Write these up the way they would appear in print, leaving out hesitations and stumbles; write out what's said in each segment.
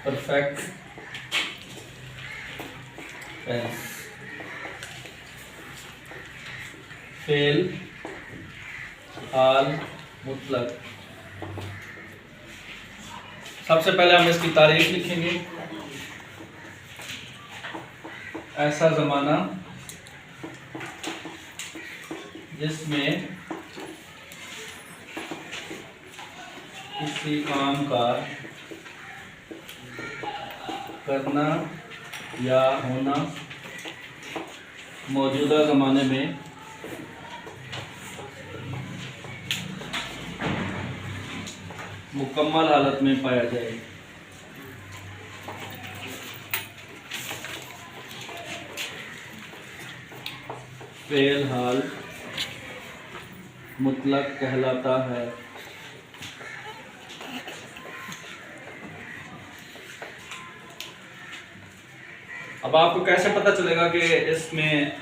Perfect tense, fail हाल मुतलक। सबसे पहले हम इसकी तारीफ लिखेंगे। ऐसा ज़माना जिसमें किसी काम का करना या होना मौजूदा ज़माने में मुकम्मल हालत में पाया जाए। फेल हाल मुतलक कहलाता है। अब आपको कैसे पता चलेगा कि इसमें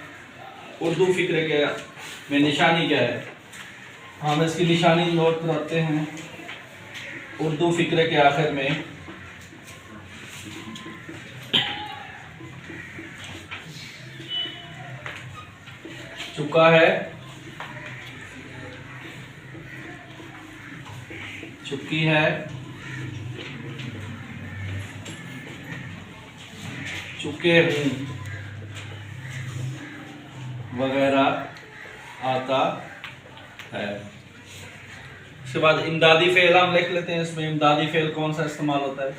उर्दू फिक्रे के में निशानी क्या है? हम इसकी निशानी नोट कराते हैं। उर्दू फिक्रे के आखिर में चुका है, चुकी है, चुके हूँ वगैरह आता है। उसके बाद इमदादी फेल हम लिख लेते हैं। इसमें इमदादी फेल कौन सा इस्तेमाल होता है?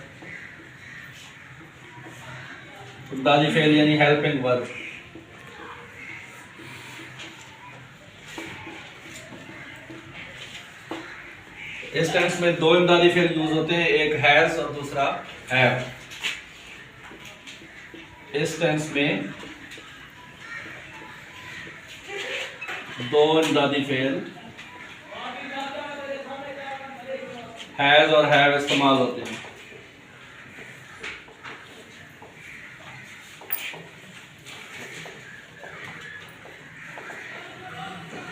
इमदादी फेल यानी हेल्पिंग वर्ब। इस टेंस में दो इमदादी फेल यूज होते हैं, एक हैज और दूसरा हैव। इस टेंस में दो इमदादी फेल हैज और हैव इस्तेमाल होते हैं।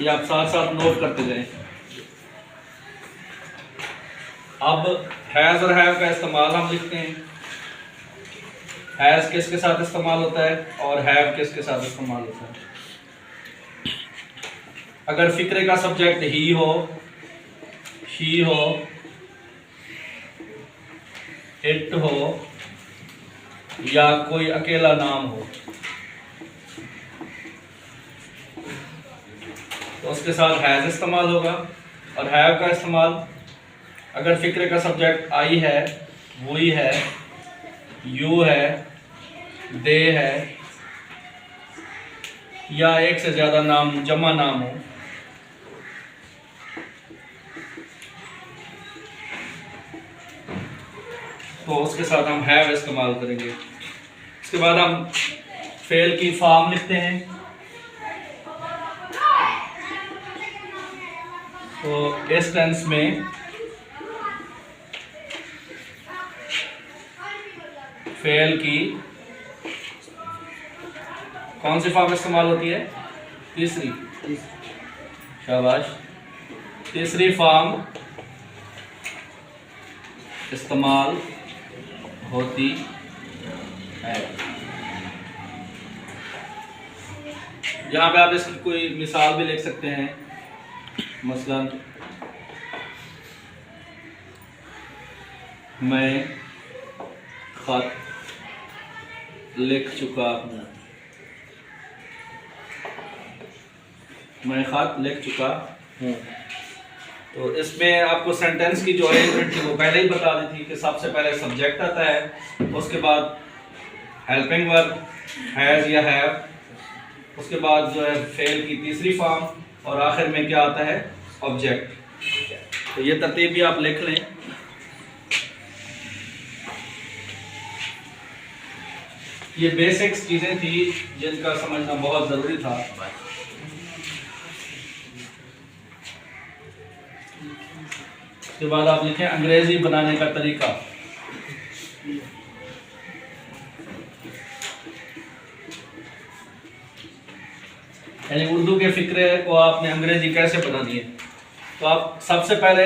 ये आप साथ साथ नोट करते जाएं। अब हैज और हैव का इस्तेमाल हम लिखते हैं। हैज किसके साथ इस्तेमाल होता है और हैव किसके साथ इस्तेमाल होता है? अगर फिक्रे का सब्जेक्ट ही हो, शी हो, इट हो या कोई अकेला नाम हो तो उसके साथ हैज इस्तेमाल होगा। और हैव का इस्तेमाल अगर फिक्रे का सब्जेक्ट आई है, वही है, यू है, दे है या एक से ज़्यादा नाम जमा नाम हो तो उसके साथ हम हैव इस्तेमाल करेंगे। इसके बाद हम फेल की फॉर्म लिखते हैं। तो इस टेंस में फेल की कौन सी फॉर्म इस्तेमाल होती है? तीसरी। शाबाश। तीसरी फॉर्म इस्तेमाल होती है। यहाँ पे आप इसकी कोई मिसाल भी लिख सकते हैं। मसलन मैं खत लिख चुका हूँ। मैं खत लिख चुका हूँ। तो इसमें आपको सेंटेंस की जो अरेंजमेंट थी वो पहले ही बता दी थी कि सबसे पहले सब्जेक्ट आता है, उसके बाद हेल्पिंग वर्ब हैज या हैव, उसके बाद जो है फेल की तीसरी फॉर्म और आखिर में क्या आता है? ऑब्जेक्ट। तो ये तरतीब भी आप लिख लें। ये बेसिक्स चीज़ें थी जिनका समझना बहुत ज़रूरी था। उसके बाद आप लिखें अंग्रेजी बनाने का तरीका। यानी उर्दू के फिक्रे को आपने अंग्रेजी कैसे बनानी है। तो आप सबसे पहले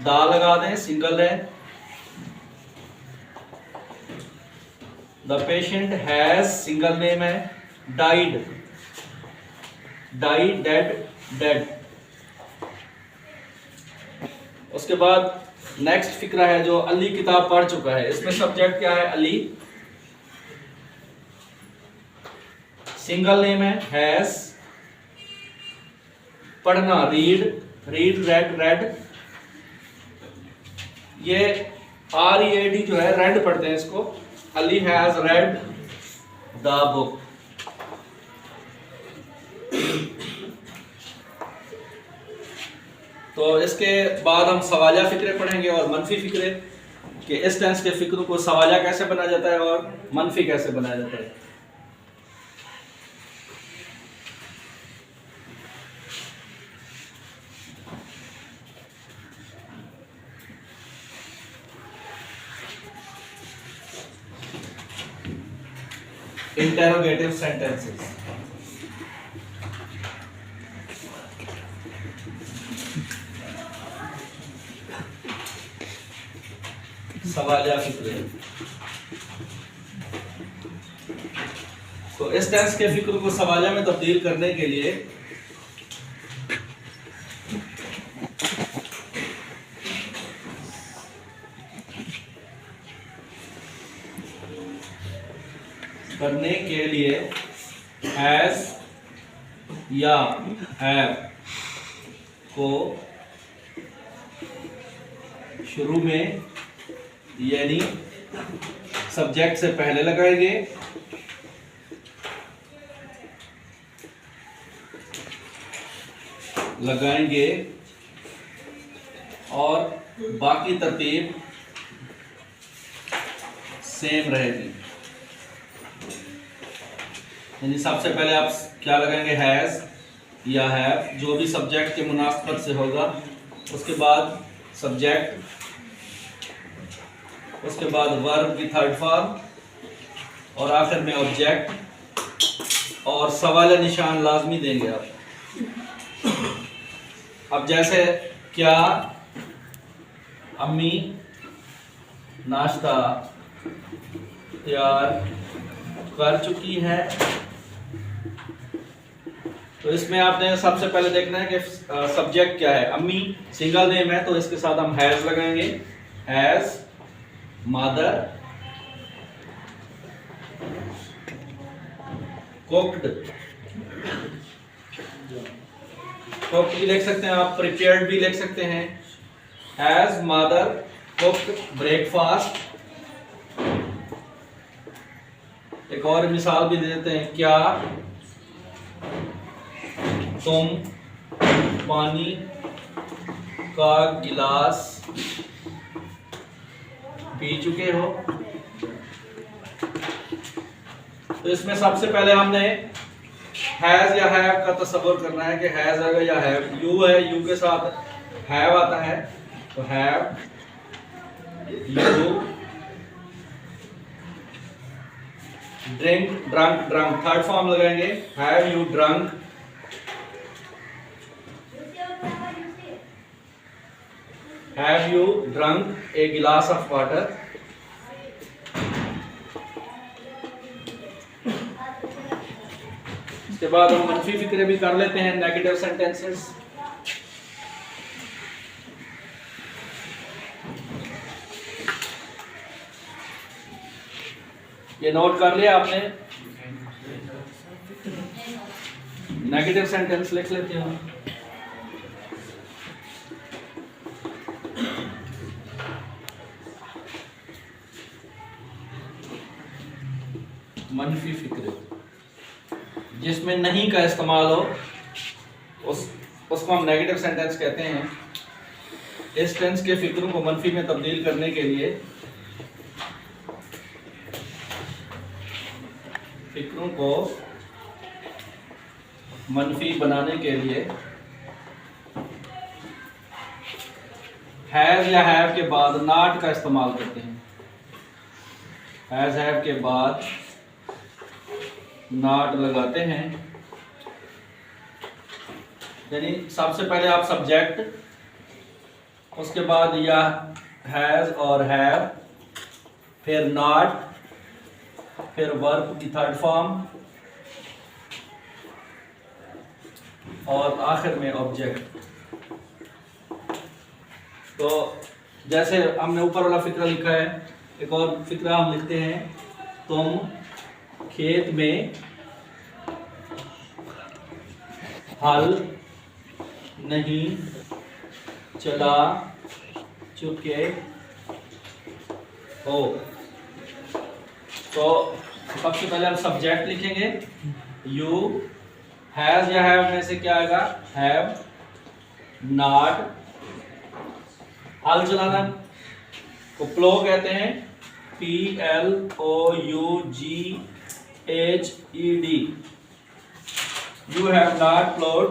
दा लगा दें, सिंगल है। The patient has, single name है, डाइड, डाइड, डेड, डेड। उसके बाद नेक्स्ट फिक्रा है जो अली किताब पढ़ चुका है, इसमें सब्जेक्ट क्या है, अली, सिंगल नेम है, हैज, पढ़ना, रीड, रीड, रेड, रेड। ये READ जो है, रेड पढ़ते हैं इसको। Ali has read the book. तो इसके बाद हम सवालिया फिक्रे पढ़ेंगे और मनफी फिक्रे, कि इस टेंस के फिक्र को सवालिया कैसे बनाया जाता है और मनफी कैसे बनाया जाता है। Interrogative sentences. सवालिया फिक्रे। तो इस टेंस के फिक्र को सवालिया में तब्दील करने के लिए हैज या हैव को शुरू में यानी सब्जेक्ट से पहले लगाएंगे, और बाकी तरतीब सेम रहेगी। यानी सबसे पहले आप क्या लगाएंगे, हैज या हैव, जो भी सब्जेक्ट के मुनासबत से होगा, उसके बाद सब्जेक्ट, उसके बाद वर्ब की थर्ड फॉर्म, और आखिर में ऑब्जेक्ट, और सवाल निशान लाजमी देंगे आप। अब जैसे क्या अम्मी नाश्ता तैयार कर चुकी है, तो इसमें आपने सबसे पहले देखना है कि सब्जेक्ट क्या है। अम्मी सिंगल नेम है तो इसके साथ हम हैज लगाएंगे, हैज मदर कुक्ड, कुक्ड भी लिख सकते हैं आप, प्रिपेयर्ड भी लिख सकते हैं। Has mother cooked breakfast. एक और मिसाल भी दे देते हैं, क्या तुम पानी का गिलास पी चुके हो। तो इसमें सबसे पहले हमने हैज या हैव का तस्वर करना है कि हैज है या हैव। यू है, यू के साथ हैव आता है, तो have you. Drink, drunk, drunk third form लगाएंगे, have you drunk. Have you drunk a glass of water. इसके बाद हम मनफी फिक्रे भी कर लेते हैं, नेगेटिव सेंटेंसेस। ये नोट कर लिया आपने, नेगेटिव सेंटेंस लिख लेते हैं। मनफी फिक्रे, जिसमें नहीं का इस्तेमाल हो उसको हम नेगेटिव सेंटेंस कहते हैं। इस टेंस के फिक्रों को मनफी में तब्दील करने के लिए, फिक्रों को मनफी बनाने के लिए हैज या हैव के बाद नॉट का इस्तेमाल करते हैं। हैज हैव के बाद नॉट लगाते हैं। यानी सबसे पहले आप सब्जेक्ट, उसके बाद या हैज़ और हैव, फिर नॉट, फिर वर्ब की थर्ड फॉर्म और आखिर में ऑब्जेक्ट। तो जैसे हमने ऊपर वाला फिक्रा लिखा है, एक और फिक्रा हम लिखते हैं, तुम खेत में हल नहीं चला चुके हो। तो सबसे पहले हम सब्जेक्ट लिखेंगे, यू, हैज या हैव में से क्या आएगा, हैव, नॉट, हल चलाना को प्लो कहते हैं, PLOUGHED, you have not plowed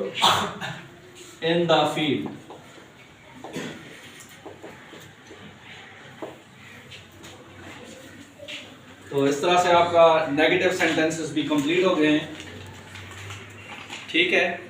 in the field। तो इस तरह से आपका नेगेटिव सेंटेंसेस भी कंप्लीट हो गए हैं, ठीक है।